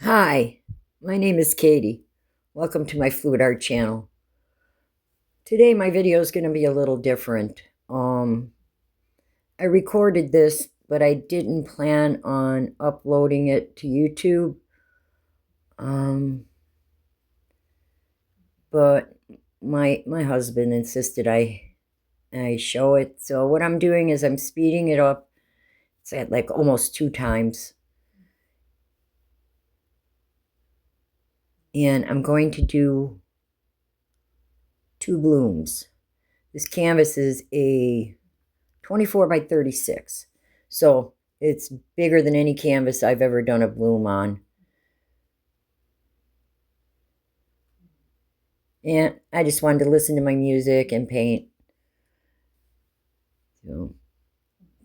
Hi, my name is Katie. Welcome to my fluid art channel. Today my video is going to be a little different. I recorded this, but I didn't plan on uploading it to YouTube. But my husband insisted I show it. So what I'm doing is I'm speeding it up. It's at like almost 2 times. And I'm going to do 2 blooms. This canvas is a 24 by 36. So it's bigger than any canvas I've ever done a bloom on. And I just wanted to listen to my music and paint. So,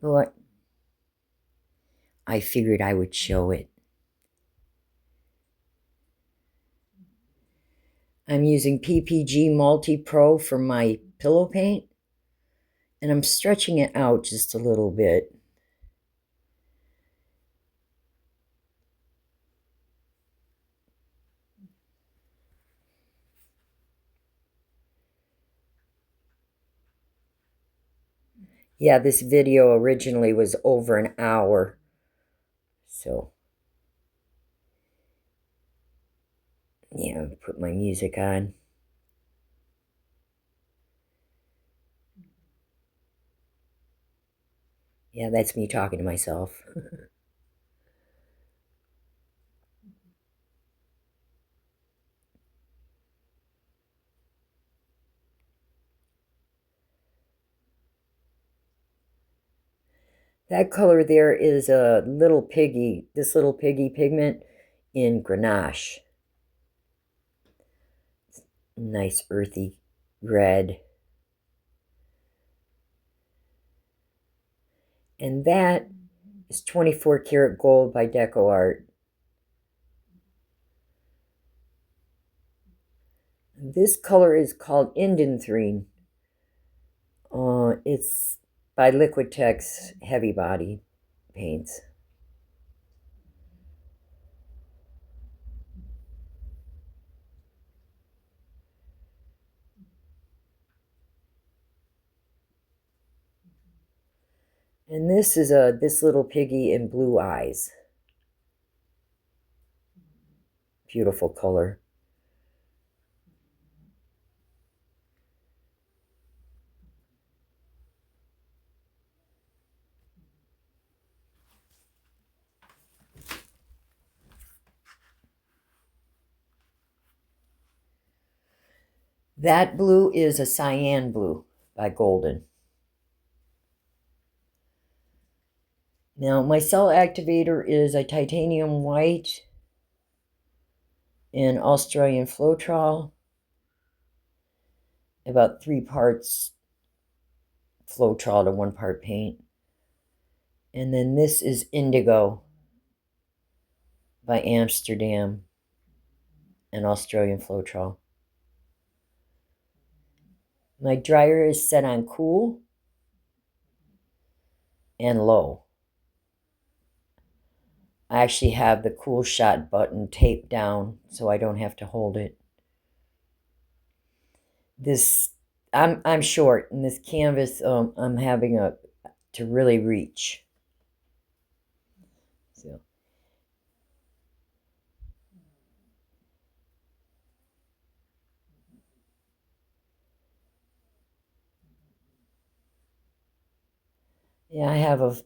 but I figured I would show it. I'm using P.P.G Multi-Pro for my pillow paint. And I'm stretching it out just a little bit. Yeah, this video originally was over an hour. So, yeah, put my music on. Yeah, that's me talking to myself. That color there is a little piggy, this little piggy pigment in Grenach. Nice earthy red. And that is 24 karat gold by Deco Art. This color is called Indanthrene. It's by Liquitex Heavy Body Paints. And this is this little piggy in blue eyes. Beautiful color. That blue is a Cyan blue by Golden. Now, my cell activator is a titanium white in Australian Floetrol. About 3 parts Floetrol to 1 part paint. And then this is Indigo by Amsterdam and Australian Floetrol. My dryer is set on cool and low. I actually have the cool shot button taped down so I don't have to hold it. This I'm short, and this canvas I'm having to really reach. So yeah, I have a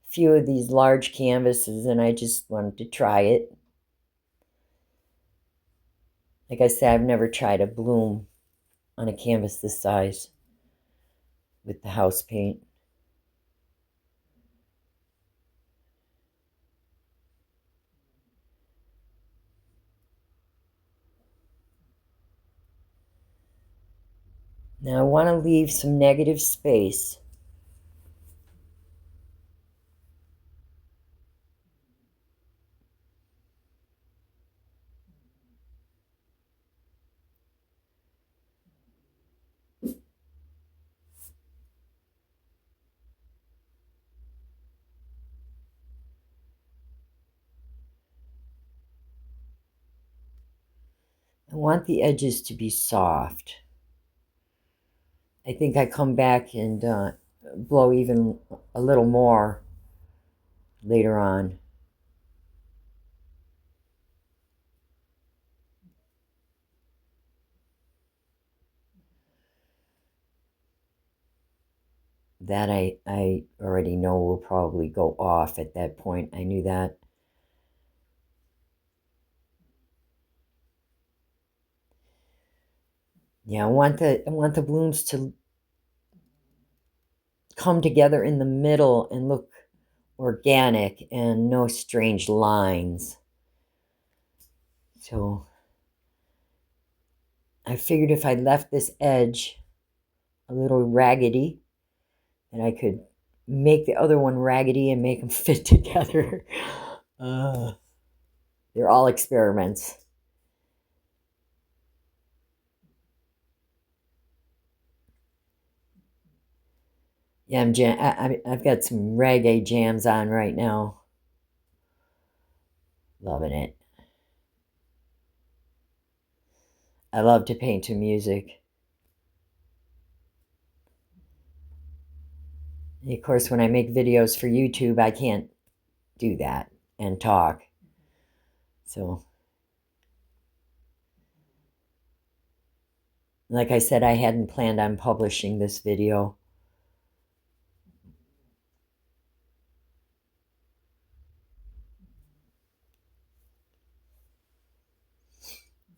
few of these large canvases and I just wanted to try it. Like I said, I've never tried a bloom on a canvas this size with the house paint. Now I want to leave some negative space. I want the edges to be soft. I think I come back and blow even a little more later on. That I already know will probably go off at that point. I knew that. Yeah, I want the blooms to come together in the middle and look organic and no strange lines. So I figured if I left this edge a little raggedy, and I could make the other one raggedy and make them fit together. They're all experiments. Yeah, I've got some reggae jams on right now. Loving it. I love to paint to music. And of course, when I make videos for YouTube, I can't do that and talk. So, like I said, I hadn't planned on publishing this video.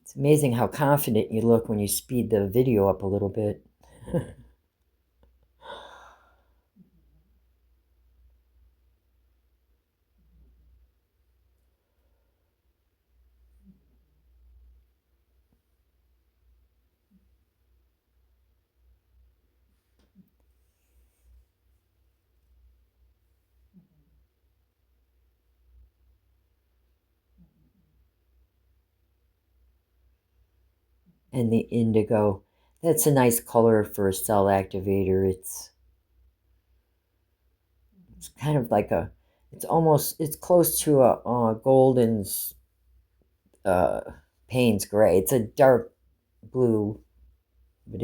It's amazing how confident you look when you speed the video up a little bit. And the indigo, that's a nice color for a cell activator. It's kind of like it's close to a golden's Payne's gray. It's a dark blue, but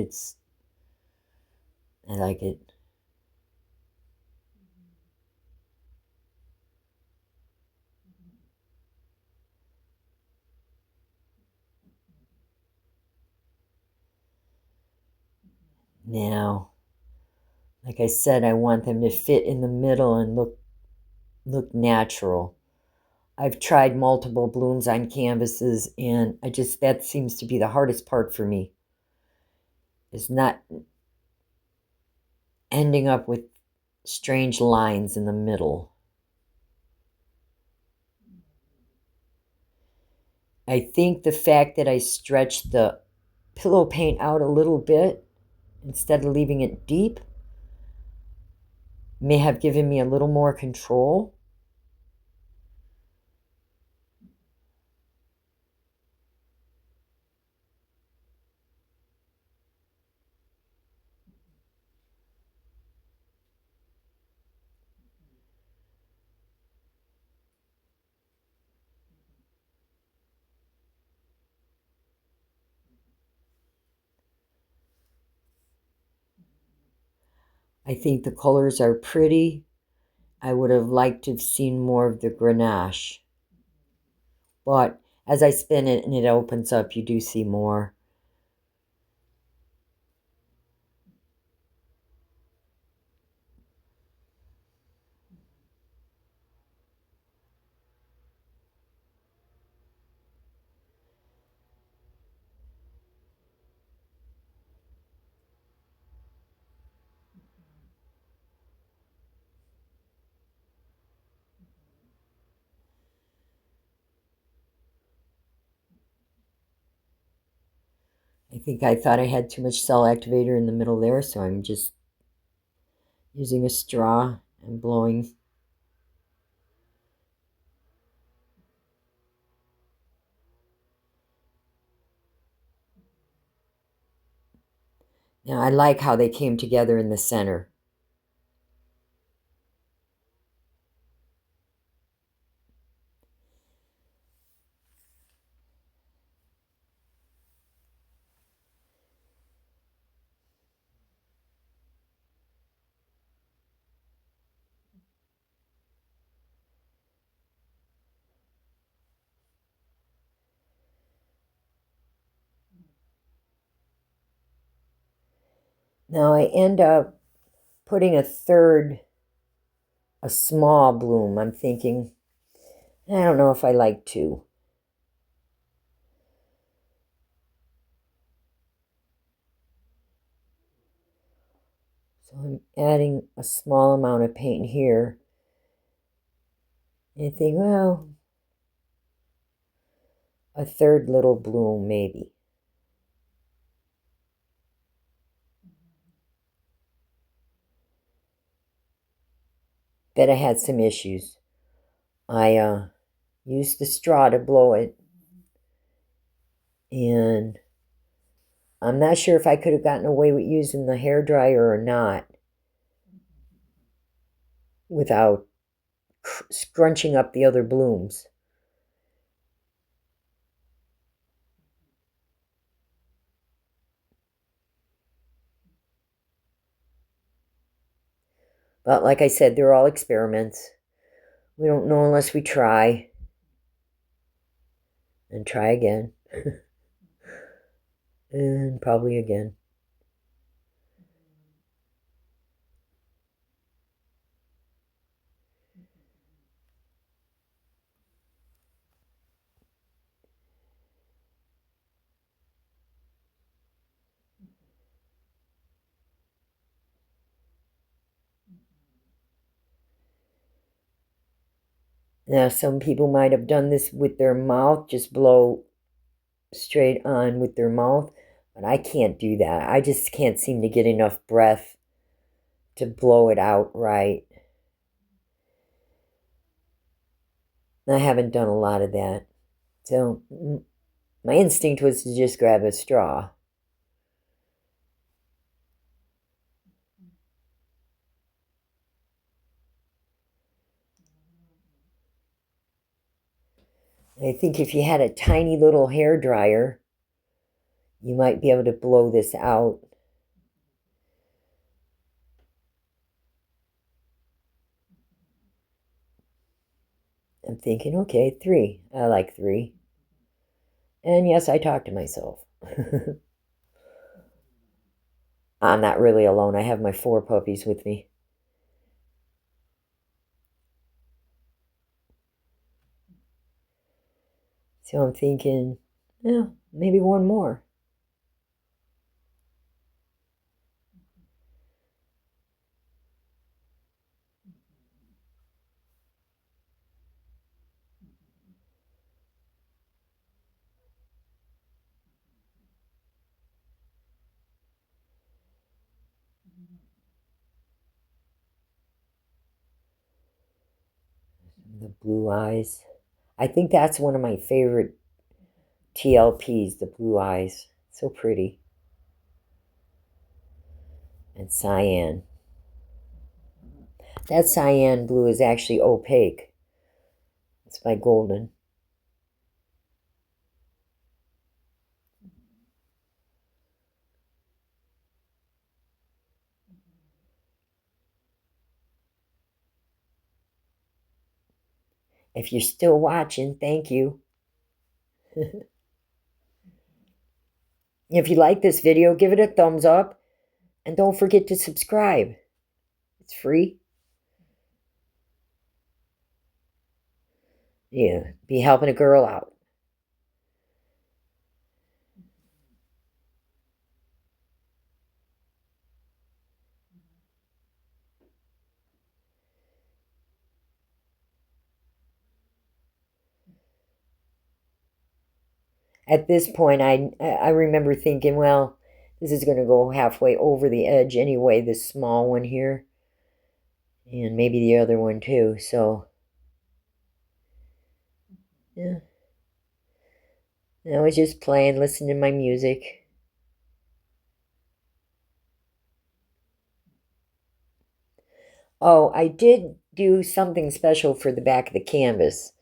I like it. Now, like I said, I want them to fit in the middle and look natural. I've tried multiple blooms on canvases, and that seems to be the hardest part for me, is not ending up with strange lines in the middle. I think the fact that I stretched the pillow paint out a little bit instead of leaving it deep may have given me a little more control. I think the colors are pretty. I would have liked to have seen more of the Grenach. But as I spin it and it opens up, you do see more. I think I thought I had too much cell activator in the middle there, so I'm just using a straw and blowing. Now, I like how they came together in the center. Now I end up putting a small bloom. I'm thinking, I don't know if I like two. So I'm adding a small amount of paint here. And I think, well, a third little bloom maybe. But I had some issues. I used the straw to blow it. And I'm not sure if I could have gotten away with using the hairdryer or not without scrunching up the other blooms. But like I said, they're all experiments. We don't know unless we try. And try again. And probably again. Now, some people might have done this with their mouth, just blow straight on with their mouth, but I can't do that. I just can't seem to get enough breath to blow it out right. I haven't done a lot of that. So my instinct was to just grab a straw. I think if you had a tiny little hair dryer, you might be able to blow this out. I'm thinking, okay, 3. I like 3. And yes, I talk to myself. I'm not really alone. I have my 4 puppies with me. So I'm thinking, yeah, maybe one more. The blue eyes. I think that's one of my favorite TLPs, the blue eyes. So pretty. And cyan. That cyan blue is actually opaque. It's by Golden. If you're still watching, thank you. If you like this video, give it a thumbs up. And don't forget to subscribe. It's free. Yeah, be helping a girl out. At this point, I remember thinking, well, this is going to go halfway over the edge anyway, this small one here. And maybe the other one too, so yeah. I was just playing, listening to my music. Oh, I did do something special for the back of the canvas.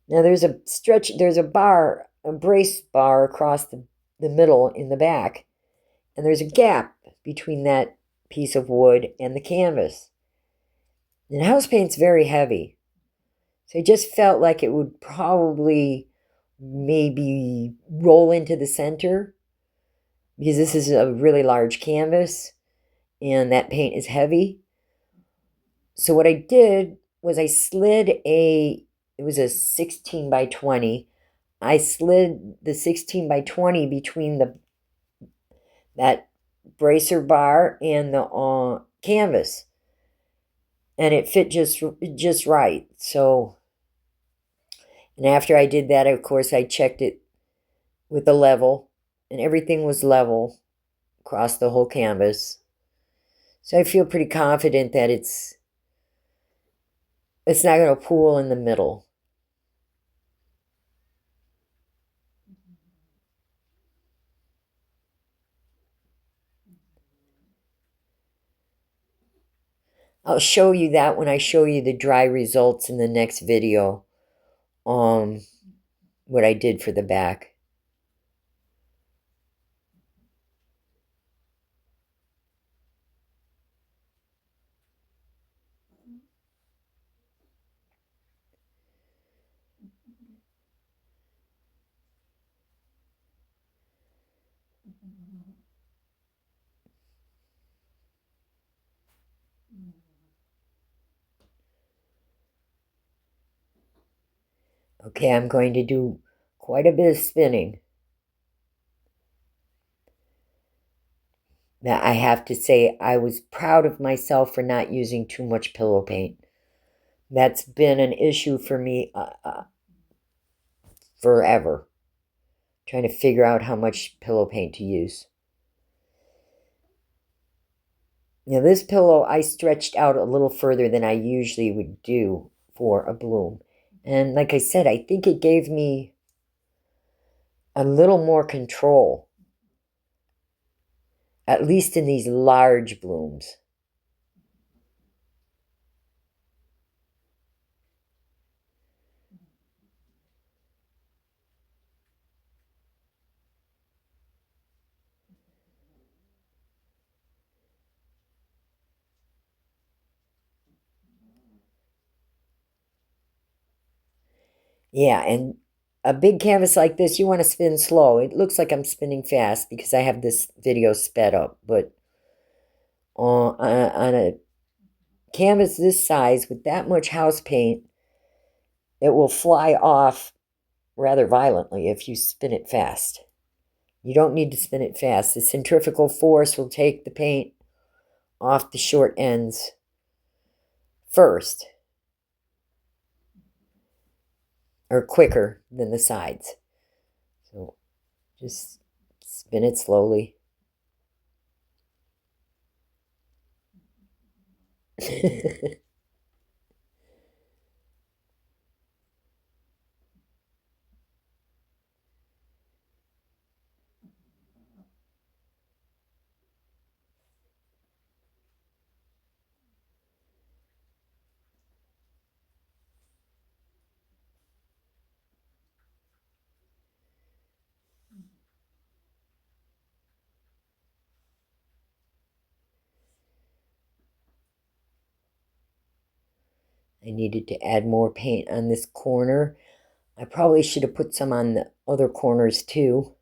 Now there's a bar, a brace bar across the middle in the back. And there's a gap between that piece of wood and the canvas. And house paint's very heavy. So I just felt like it would probably maybe roll into the center because this is a really large canvas. and that paint is heavy. So what I did was I slid it was a 16 by 20. I slid the 16 by 20 between that bracer bar and the canvas, and it fit just right. So, and after I did that, of course, I checked it with the level, and everything was level across the whole canvas. So I feel pretty confident that it's not going to pool in the middle. I'll show you that when I show you the dry results in the next video. What I did for the back. Okay, I'm going to do quite a bit of spinning. Now, I have to say, I was proud of myself for not using too much pillow paint. That's been an issue for me forever, trying to figure out how much pillow paint to use. Now, this pillow I stretched out a little further than I usually would do for a bloom. And like I said, I think it gave me a little more control, at least in these large blooms. Yeah, and a big canvas like this, you want to spin slow. It looks like I'm spinning fast because I have this video sped up, but on a canvas this size with that much house paint, it will fly off rather violently if you spin it fast. You don't need to spin it fast. The centrifugal force will take the paint off the short ends first, or quicker than the sides. So just spin it slowly. I needed to add more paint on this corner. I probably should have put some on the other corners too.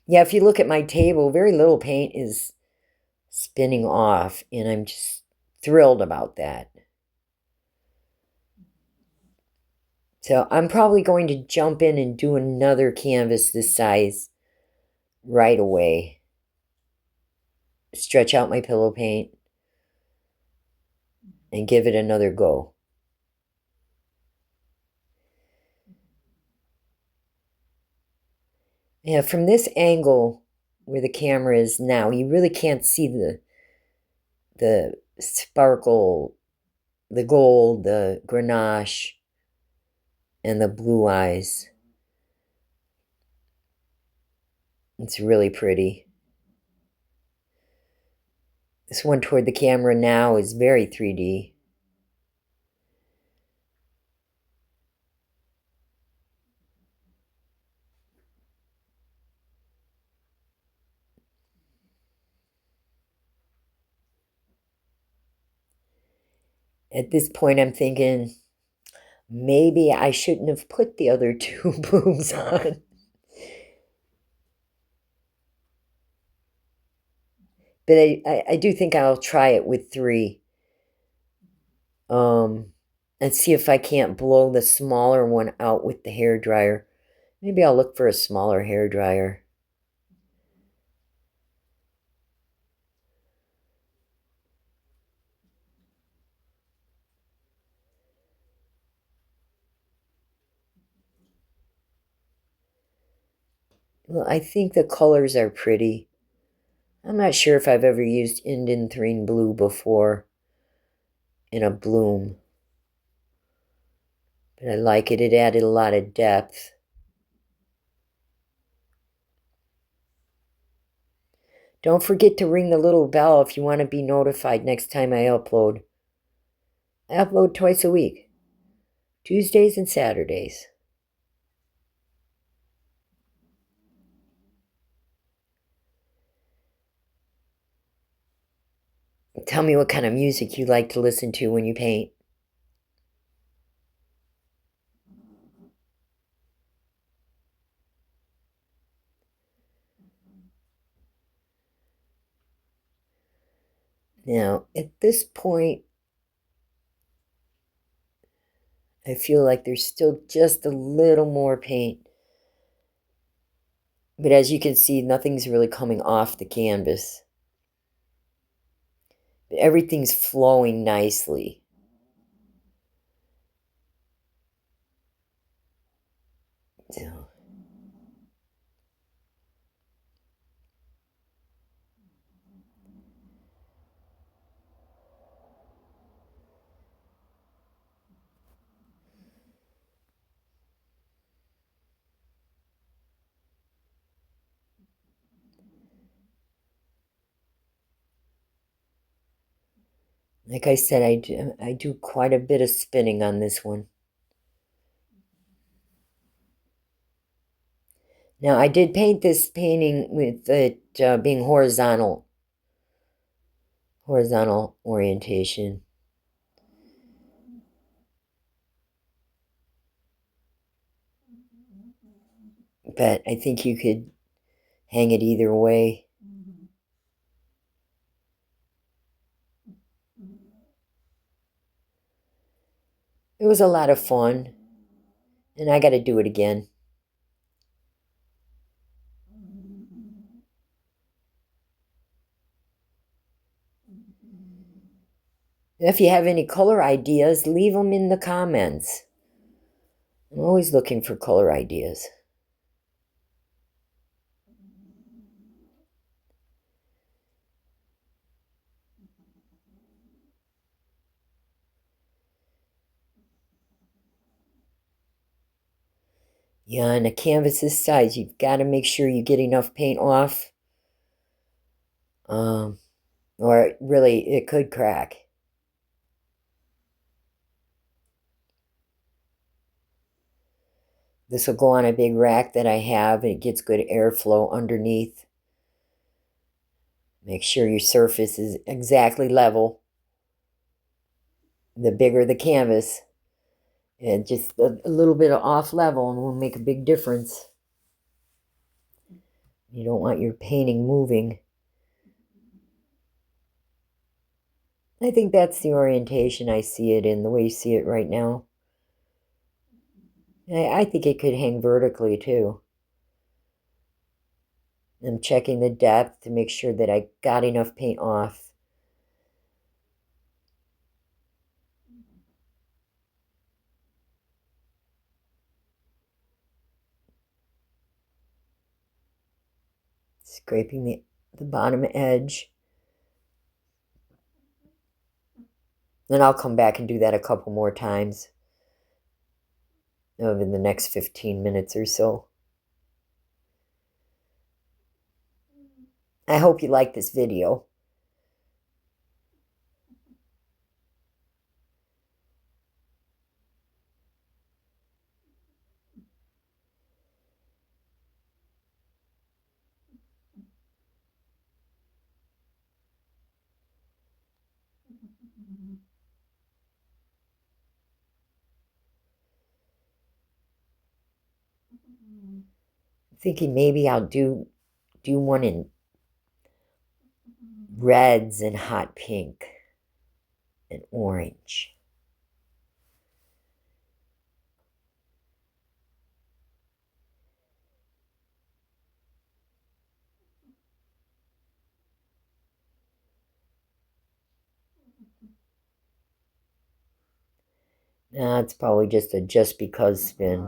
Yeah, if you look at my table, very little paint is spinning off, and I'm just thrilled about that. So I'm probably going to jump in and do another canvas this size right away. Stretch out my pillow paint and give it another go. Yeah, from this angle where the camera is now, you really can't see the sparkle, the gold, the Grenach, and the blue eyes. It's really pretty. This one toward the camera now is very 3D. At this point, I'm thinking, Maybe I shouldn't have put the other two booms on. But I do think I'll try it with 3. And see if I can't blow the smaller one out with the hairdryer. Maybe I'll look for a smaller hairdryer. Well, I think the colors are pretty. I'm not sure if I've ever used Indanthrene blue before in a bloom. But I like it. It added a lot of depth. Don't forget to ring the little bell if you want to be notified next time I upload. I upload twice a week, Tuesdays and Saturdays. Tell me what kind of music you like to listen to when you paint. Now, at this point, I feel like there's still just a little more paint. But as you can see, nothing's really coming off the canvas. But everything's flowing nicely. So, like I said, I do quite a bit of spinning on this one. Now, I did paint this painting with it being horizontal orientation. But I think you could hang it either way. It was a lot of fun, and I got to do it again. If you have any color ideas, leave them in the comments. I'm always looking for color ideas. Yeah, on a canvas this size, you've got to make sure you get enough paint off. Or really, it could crack. This will go on a big rack that I have, and it gets good airflow underneath. Make sure your surface is exactly level. The bigger the canvas, and just a little bit of off level and will make a big difference. You don't want your painting moving. I think that's the orientation I see it in, the way you see it right now. I think it could hang vertically too. I'm checking the depth to make sure that I got enough paint off. Scraping the bottom edge. Then I'll come back and do that a couple more times over the next 15 minutes or so. I hope you like this video. I'm thinking maybe I'll do one in reds and hot pink and orange. Nah, it's probably just a just because spin.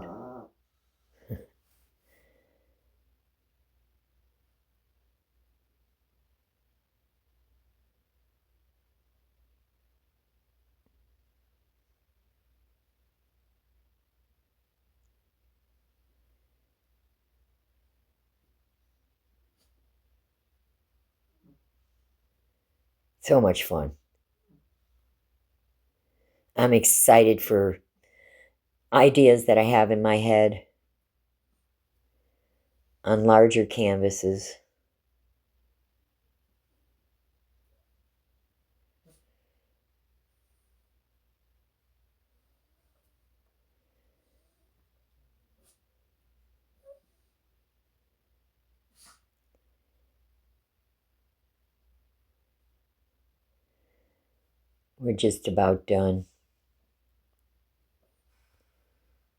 So much fun. I'm excited for ideas that I have in my head on larger canvases. We're just about done.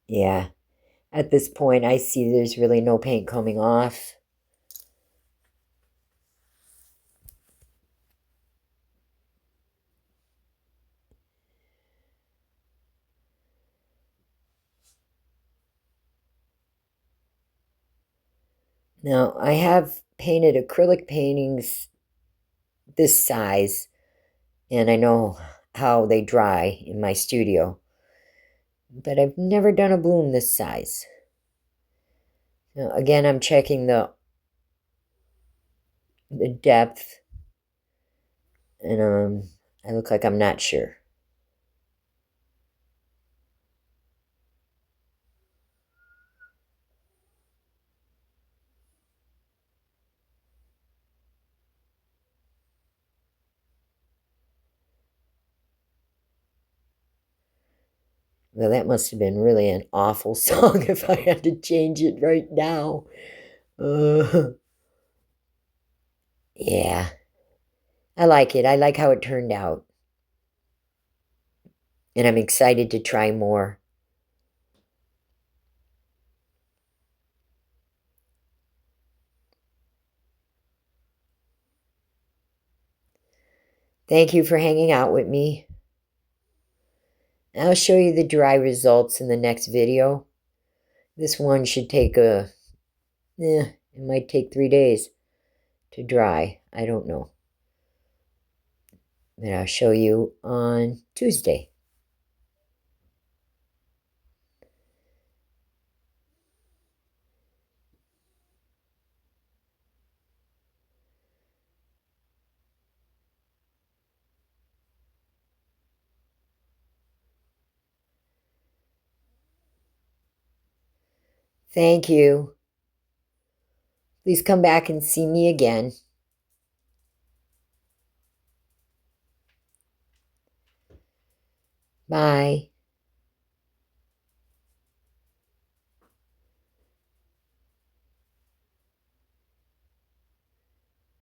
Yeah, at this point I see there's really no paint coming off. Now, I have painted acrylic paintings this size, and I know how they dry in my studio, but I've never done a bloom this size. Now, again, I'm checking the depth, and I look like I'm not sure. Well, that must have been really an awful song if I had to change it right now. Yeah, I like it. I like how it turned out. And I'm excited to try more. Thank you for hanging out with me. I'll show you the dry results in the next video. This one should take it might take 3 days to dry. I don't know. But I'll show you on Tuesday. Thank you. Please come back and see me again. Bye.